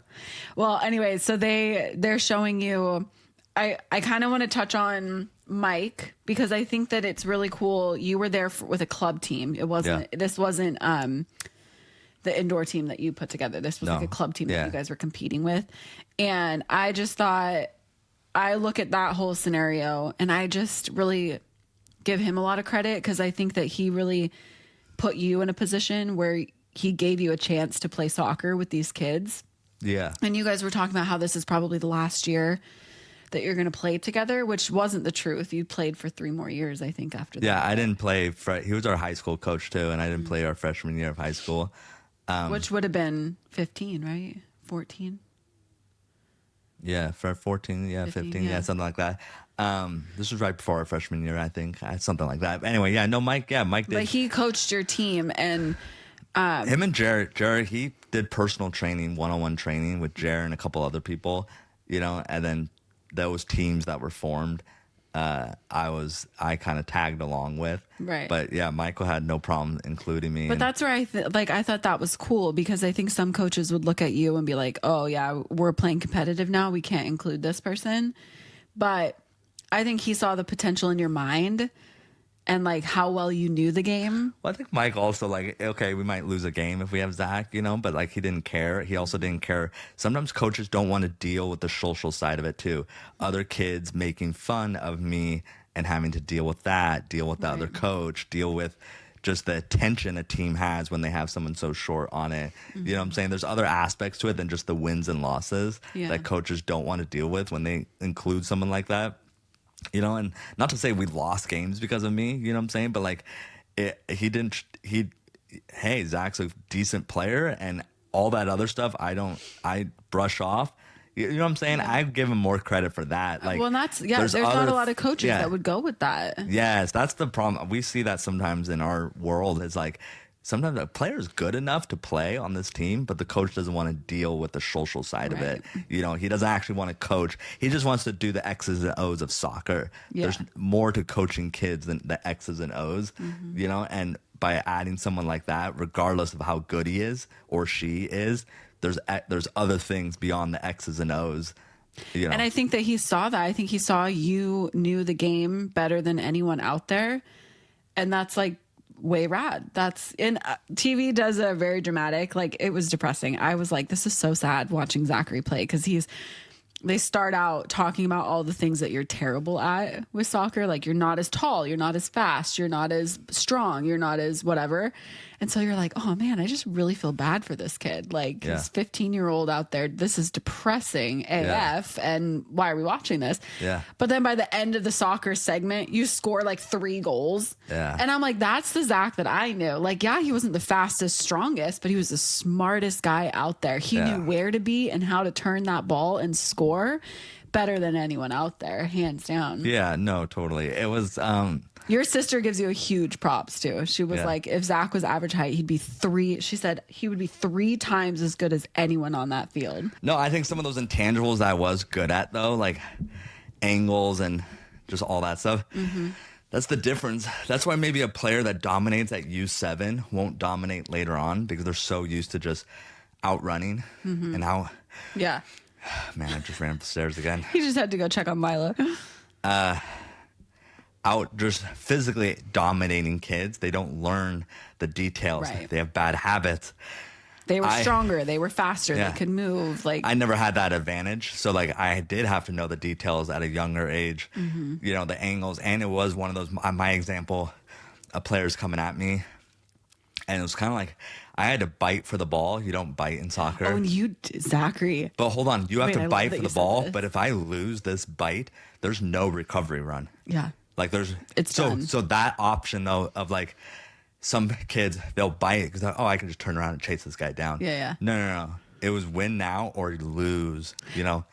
Well, anyway, so they're showing you. I kind of want to touch on Mike, because I think that it's really cool. You were there with a club team. It wasn't. Yeah. This wasn't the indoor team that you put together. This was like a club team that you guys were competing with. And I just thought I look at that whole scenario and I just really give him a lot of credit because I think that he really put you in a position where he gave you a chance to play soccer with these kids. Yeah. And you guys were talking about how this is probably the last year that you're going to play together, which wasn't the truth. You played for 3 more years, I think, after that. Yeah, I didn't play. He was our high school coach, too, and I didn't play our freshman year of high school. Which would have been 15, right? 14? Yeah, for 14, 15, yeah. something like that. This was right before our freshman year, I think. Something like that. Anyway, Mike did. But he coached your team, and him and Jared, he did personal training, one-on-one training with Jared and a couple other people, and then those teams that were formed, I kind of tagged along with. Right. But yeah, Michael had no problem including me. But that's where I thought that was cool because I think some coaches would look at you and be like, oh yeah, we're playing competitive now. We can't include this person. But I think he saw the potential in your mind and like how well you knew the game. Well, I think Mike also okay, we might lose a game if we have Zach, but like he didn't care. He also didn't care. Sometimes coaches don't want to deal with the social side of it too. Other kids making fun of me and having to deal with that, deal with the other coach, deal with just the attention a team has when they have someone so short on it. You know what I'm saying? There's other aspects to it than just the wins and losses that coaches don't want to deal with when they include someone like that. And not to say we lost games because of me, you know what I'm saying? But like hey, Zach's a decent player and all that other stuff I brush off. You know what I'm saying? I give him more credit for that. Like, well, there's not a lot of coaches that would go with that. Yes, that's the problem. We see that sometimes in our world. It's like sometimes a player is good enough to play on this team, but the coach doesn't want to deal with the social side of it. He doesn't actually want to coach. He just wants to do the X's and O's of soccer. Yeah. There's more to coaching kids than the X's and O's, and by adding someone like that, regardless of how good he is or she is, there's other things beyond the X's and O's. And I think that he saw that. I think he saw you knew the game better than anyone out there. And that's like way rad. That's in TV does a very dramatic, like it was depressing. I was like, this is so sad watching Zachary play because they start out talking about all the things that you're terrible at with soccer. Like you're not as tall, you're not as fast, you're not as strong, you're not as whatever. And so you're like, oh man, I just really feel bad for this kid. Like this 15-year-old out there, this is depressing AF. And why are we watching this? Yeah. But then by the end of the soccer segment, you score like 3 goals. Yeah. And I'm like, that's the Zach that I knew. Like, yeah, he wasn't the fastest, strongest, but he was the smartest guy out there. He knew where to be and how to turn that ball and score better than anyone out there, hands down. Yeah, no, totally. It was your sister gives you a huge props too. She was like, if Zach was average height, she said he would be 3 times as good as anyone on that field. No, I think some of those intangibles I was good at though, like angles and just all that stuff. That's the difference. That's why maybe a player that dominates at U7 won't dominate later on because they're so used to just outrunning and how. Yeah. Man, I just ran up the stairs again. He just had to go check on Mila. Out just physically dominating kids. They don't learn the details. Right. They have bad habits. They were stronger. They were faster. They could move. Like I never had that advantage. So like I did have to know the details at a younger age. The angles. And it was one of those, my example, a player's coming at me. And it was kind of like I had to bite for the ball. You don't bite in soccer. Oh, and Zachary. But hold on. You have to bite for the ball. But if I lose this bite, there's no recovery run. Yeah. Like it's done. So that option though of like some kids, they'll bite it because I can just turn around and chase this guy down. Yeah. No. It was win now or lose,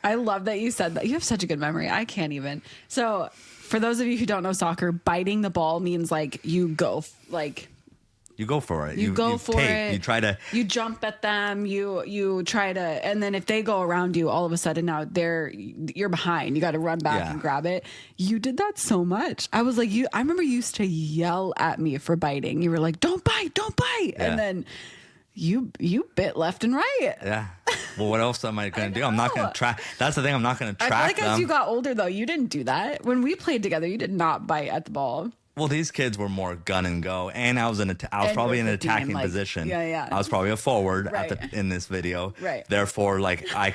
I love that you said that. You have such a good memory. I can't even. So for those of you who don't know soccer, biting the ball means like you go like You go for it. You go for it. You try to. You jump at them. You try to, and then if they go around you, all of a sudden now you're behind. You got to run back and grab it. You did that so much. I was like, I remember you used to yell at me for biting. You were like, "Don't bite, don't bite," and then you bit left and right. Yeah. Well, what else am I going to do? I'm not going to track. That's the thing. I'm not going to track I feel like as you got older, though, you didn't do that. When we played together, you did not bite at the ball. Well, these kids were more gun and go, and I was And probably you're in an 15, attacking like, position. yeah. I was probably a forward Right. in this video. Right. Therefore, like I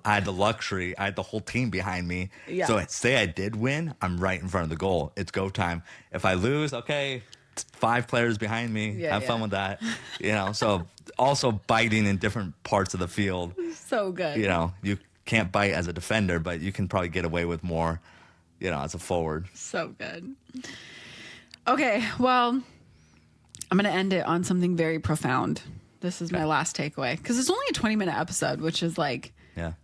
had the luxury, I had the whole team behind me. Yeah. So say I did win, I'm right in front of the goal. It's go time. If I lose, okay, 5 players behind me. Yeah, Have fun with that. So also biting in different parts of the field. So good. You can't bite as a defender, but you can probably get away with more, as a forward. So good. Okay, well, I'm going to end it on something very profound. This is my last takeaway because it's only a 20-minute episode, which is like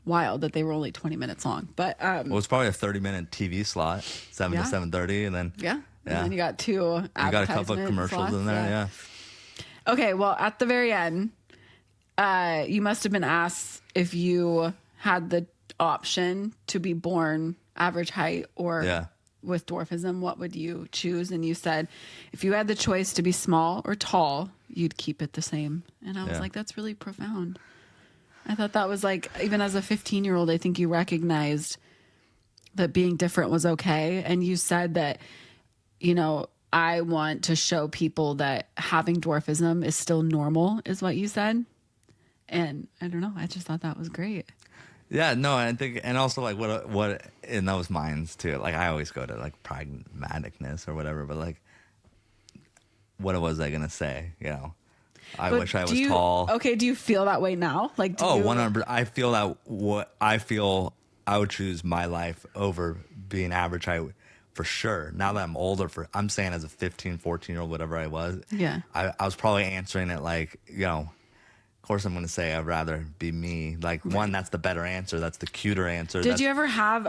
wild that they were only 20 minutes long. But well, it's probably a 30-minute TV slot, 7 to 7:30, and then and then you got 2. You got a couple of commercials in there. Yeah. Okay, well, at the very end, you must have been asked if you had the option to be born average height or with dwarfism, what would you choose? And you said if you had the choice to be small or tall, you'd keep it the same. And I was like, that's really profound. I thought that was like, even as a 15-year-old, I think you recognized that being different was okay. And you said that, I want to show people that having dwarfism is still normal, is what you said. And I don't know, I just thought that was great. Yeah, no, I think, and also like what in those minds too. Like I always go to like pragmaticness or whatever, but like, what was I gonna say? I wish I was tall. Okay, do you feel that way now? Like, 100%. I feel that I would choose my life over being average height for sure. Now that I'm older, I'm saying as a 15, 14-year-old, whatever I was. Yeah. I was probably answering it like, of course I'm going to say I'd rather be me. Like one, that's the better answer. That's the cuter answer. Did you ever have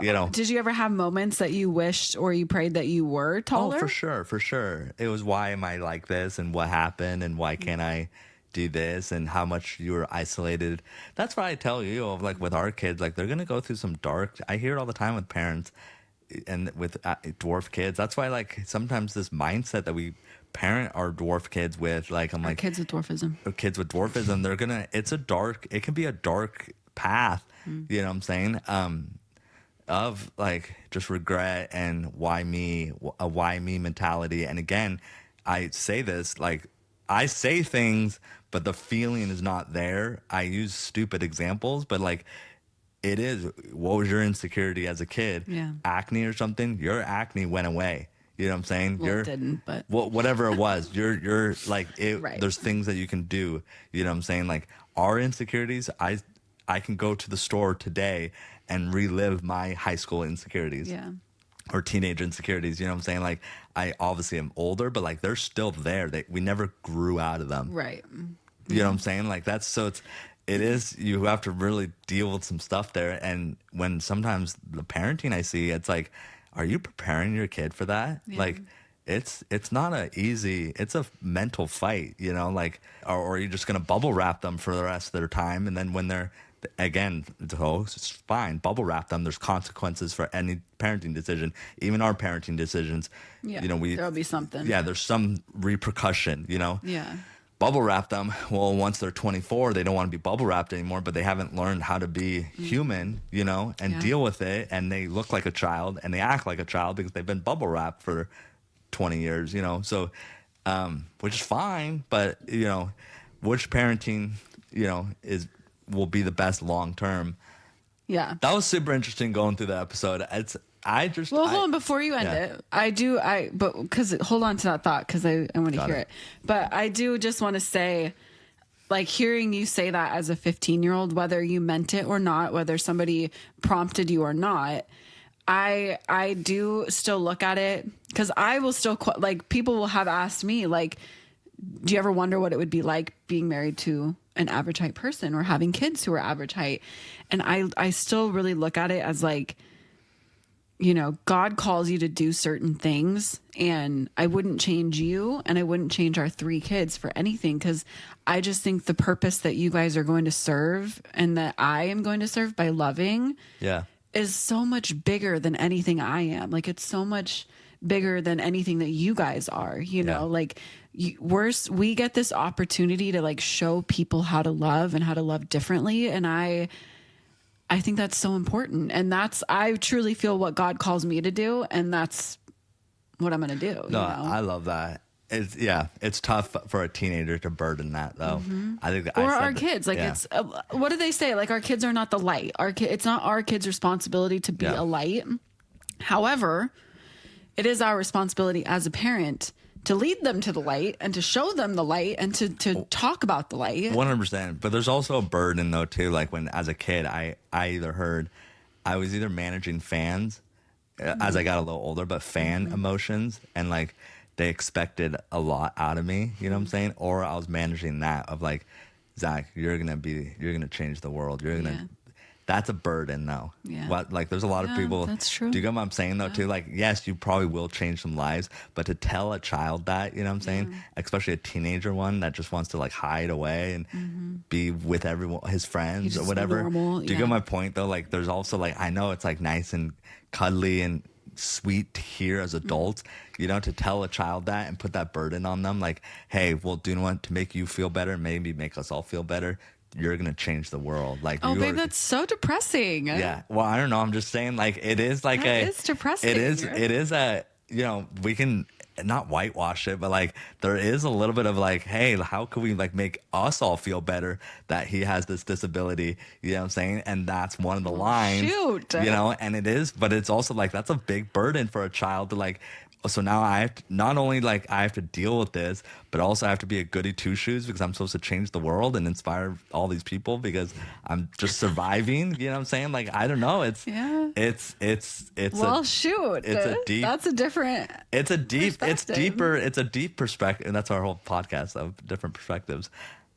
moments that you wished or you prayed that you were taller? Oh, for sure. It was why am I like this and what happened and why can't I do this and how much you were isolated. That's why I tell you of like with our kids, like they're going to go through some I hear it all the time with parents and with dwarf kids. That's why like sometimes this mindset that we parent our dwarf kids with, like I'm like kids with dwarfism. It can be a dark path, you know what I'm saying? Of like just regret and why me, a why me mentality. And again, I say this, like I say things, but the feeling is not there. I use stupid examples, but like it is, what was your insecurity as a kid? Yeah. Acne or something? Your acne went away. You know what I'm saying? Well, it didn't, but whatever it was, you're like it. Right. There's things that you can do. You know what I'm saying? Like our insecurities, I can go to the store today and relive my high school insecurities. Yeah. Or teenage insecurities. You know what I'm saying? Like I obviously am older, but like they're still there. We never grew out of them. Right. You know what I'm saying? Like you have to really deal with some stuff there. And when sometimes the parenting I see, it's like, are you preparing your kid for that? Yeah. Like it's not it's a mental fight, like, or are you just going to bubble wrap them for the rest of their time? And then when they're, again, it's fine, bubble wrap them. There's consequences for any parenting decision, even our parenting decisions. Yeah. There'll be something. Yeah. There's some repercussion, Yeah. Bubble wrap them. Well, once they're 24, they don't want to be bubble wrapped anymore, but they haven't learned how to be human, and deal with it. And they look like a child and they act like a child because they've been bubble wrapped for 20 years, So, which is fine, but, which parenting, will be the best long term. Yeah. That was super interesting going through the episode. Hold on, before you end it, hold on to that thought because I want to hear it. But I do just want to say, like, hearing you say that as a 15-year-old, whether you meant it or not, whether somebody prompted you or not, I do still look at it because I will still, like, people will have asked me, like, do you ever wonder what it would be like being married to an average height person or having kids who are average height? And I still really look at it as like, God calls you to do certain things, and I wouldn't change you and I wouldn't change our 3 kids for anything. Cause I just think the purpose that you guys are going to serve and that I am going to serve by loving is so much bigger than anything I am. Like it's so much bigger than anything that you guys are, like we get this opportunity to like show people how to love and how to love differently. And I think that's so important. And I truly feel what God calls me to do. And that's what I'm going to do. No, you know? I love that. It's tough for a teenager to burden that though. I think Or our kids, like it's what do they say? Like our kids are not the light. It's not our kids' responsibility to be a light. However, it is our responsibility as a parent to lead them to the light and to show them the light and to talk about the light. 100%. But there's also a burden though too. Like when as a kid, I was either managing fans as I got a little older, but fan emotions, and like they expected a lot out of me, you know what I'm saying? Or I was managing that of like, Zach, you're gonna change the world. That's a burden though. Yeah. Like there's a lot of people. That's true. Do you get what I'm saying though too? Like, yes, you probably will change some lives, but to tell a child that, you know what I'm saying? Especially a teenager one that just wants to like hide away and be with everyone, his friends or whatever. Normal, Do you get my point though? Like there's also like, I know it's like nice and cuddly and sweet to hear as adults, you know, to tell a child that and put that burden on them. Like, hey, well, do you want to make you feel better? Maybe make us all feel better. You're going to change the world. Like, oh, babe, that's so depressing. Yeah. Well, I don't know. I'm just saying, like, it is like it's depressing. It is a, you know, we can not whitewash it, but like, there is a little bit of like, hey, how can we like make us all feel better that he has this disability? You know what I'm saying? And that's one of the lines, shoot. You know, and it is, but it's also like, that's a big burden for a child to like, so now I have to, not only like I have to deal with this, but also I have to be a goody two shoes because I'm supposed to change the world and inspire all these people because I'm just surviving. You know what I'm saying? Like, I don't know. It's well, shoot. It's a deep. That's a different. It's a deep. It's deeper. It's a deep perspective, and that's our whole podcast of different perspectives.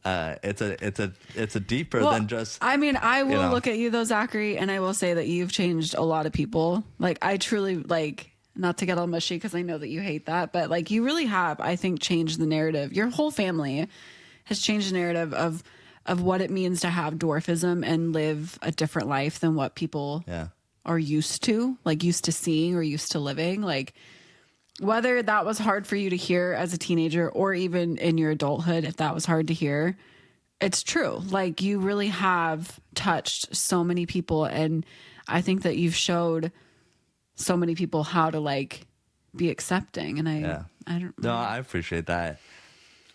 It's a deeper than just. I mean, I will look at you though, Zachary, and I will say that you've changed a lot of people. Like, I truly like. Not to get all mushy because I know that you hate that, but like you really have, I think, changed the narrative. Your whole family has changed the narrative of what it means to have dwarfism and live a different life than what people are used to, like used to seeing or used to living. Like whether that was hard for you to hear as a teenager or even in your adulthood, if that was hard to hear, it's true. Like you really have touched so many people, and I think that you've showed so many people how to like be accepting, and I don't know. I appreciate that.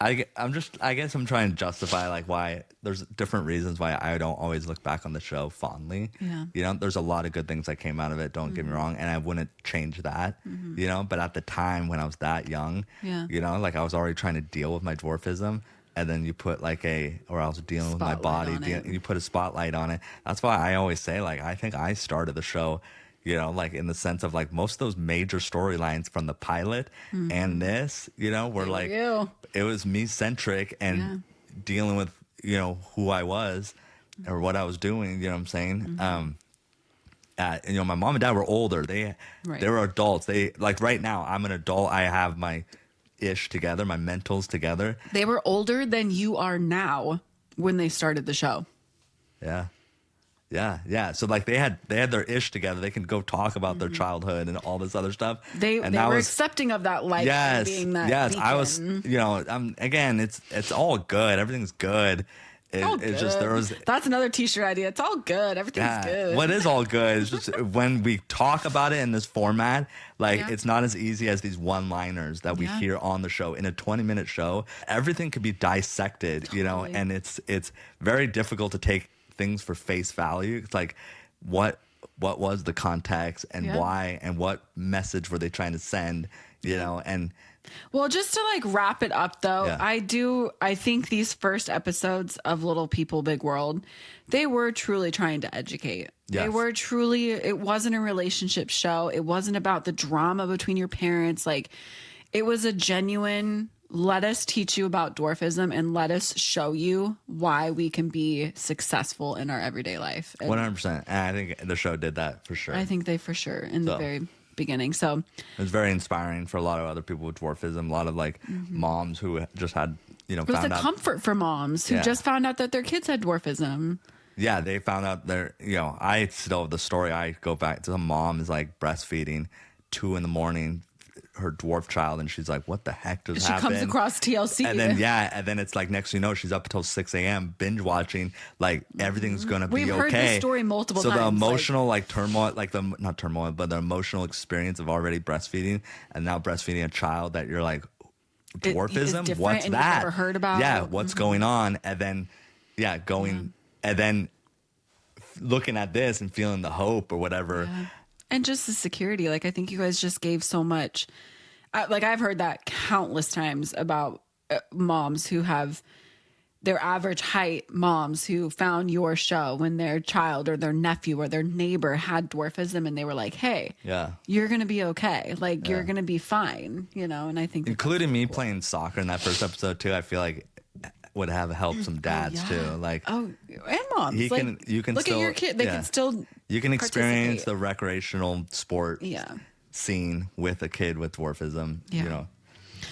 I guess I'm trying to justify like why there's different reasons why I don't always look back on the show fondly. You know, there's a lot of good things that came out of it, don't get me wrong, and I wouldn't change that. You know, but at the time when I was that young, you know, like I was already trying to deal with my dwarfism, and then you put like or I was dealing with my body, you put a spotlight on it. That's why I always say like I think I started the show, you know, like in the sense of like most of those major storylines from the pilot and this, you know, were like, it was me centric and dealing with, you know, who I was or what I was doing, you know what I'm saying? You know, my mom and dad were older. They were adults. They like right now I'm an adult. I have my ish together, my mentals together. They were older than you are now when they started the show. Yeah. So like they had their ish together. They can go talk about their childhood and all this other stuff. They were accepting of that life. Being that beacon. I was. You know, again, it's all good. Everything's good. It's just there was. That's another T-shirt idea. It's all good. Everything's good. What is all good? It's just when we talk about it in this format, like it's not as easy as these one-liners that we hear on the show. In a 20-minute show, everything could be dissected. You know, and it's very difficult to take things for face value. It's like what was the context and why and what message were they trying to send, you know? And well, just to like wrap it up though, I think these first episodes of Little People Big World, they were truly trying to educate. They were truly, it wasn't a relationship show. It wasn't about the drama between your parents. Like it was a genuine, let us teach you about dwarfism and let us show you why we can be successful in our everyday life. 100%. And I think the show did that for sure. I think they for sure in the very beginning. So it was very inspiring for a lot of other people with dwarfism. A lot of like moms who just had, you know, it was a comfort for moms who just found out that their kids had dwarfism. Yeah, they found out you know, I still have the story. I go back to the mom is like breastfeeding 2 a.m, her dwarf child, and she's like, what the heck just She happened? comes across TLC. And then it's like next thing you know, she's up until 6 a.m. binge watching. Like everything's gonna be We've okay. heard this story multiple so times. the emotional turmoil, not turmoil, but the emotional experience of already breastfeeding and now breastfeeding a child that you're like, dwarfism? What's and that? You've never heard about. Yeah, what's going on? And then and then looking at this and feeling the hope or whatever. Yeah. And just the security. Like, I think you guys just gave so much. Like, I've heard that countless times about moms who have their average height moms who found your show when their child or their nephew or their neighbor had dwarfism, and they were like, hey, you're going to be okay. Like, you're going to be fine, you know? And I think including me playing soccer in that first episode too, I feel like would have helped some dads too. Like, and moms. You can look still, at your kid. They can still you can experience participate. the recreational sport scene with a kid with dwarfism. Yeah. You know.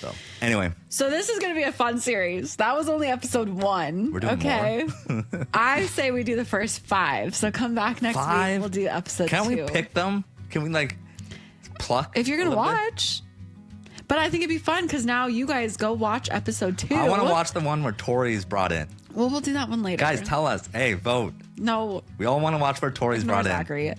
So anyway, so this is going to be a fun series. That was only episode 1. We're doing more. I say we do the first 5. So come back next week. We'll do episode 2. Can we pick them? Can we like pluck? If you're going to watch. But I think it'd be fun because now you guys go watch episode 2. I want to watch the one where Tori's brought in. Well, we'll do that one later. Guys, tell us. Hey, vote. No. We all want to watch where Tori's brought Zachary. in.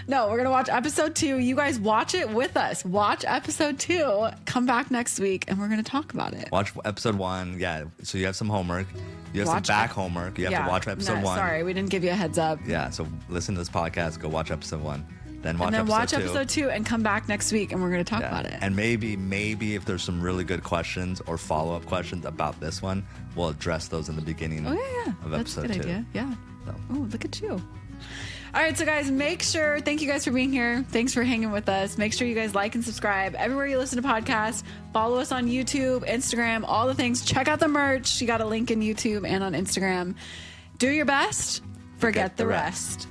No, we're going to watch episode 2. You guys watch it with us. Watch episode 2. Come back next week and we're going to talk about it. Watch episode 1. Yeah. So you have some homework. You have some back homework. You have to watch episode 1. Sorry, we didn't give you a heads up. Yeah. So listen to this podcast. Go watch episode 1. Then watch episode 2 and come back next week and we're going to talk about it. And maybe if there's some really good questions or follow-up questions about this one, we'll address those in the beginning of That's episode a good 2. Idea. Yeah. So. Oh, look at you. All right, so guys, thank you guys for being here. Thanks for hanging with us. Make sure you guys like and subscribe everywhere you listen to podcasts. Follow us on YouTube, Instagram, all the things. Check out the merch. You got a link in YouTube and on Instagram. Do your best. Forget the rest.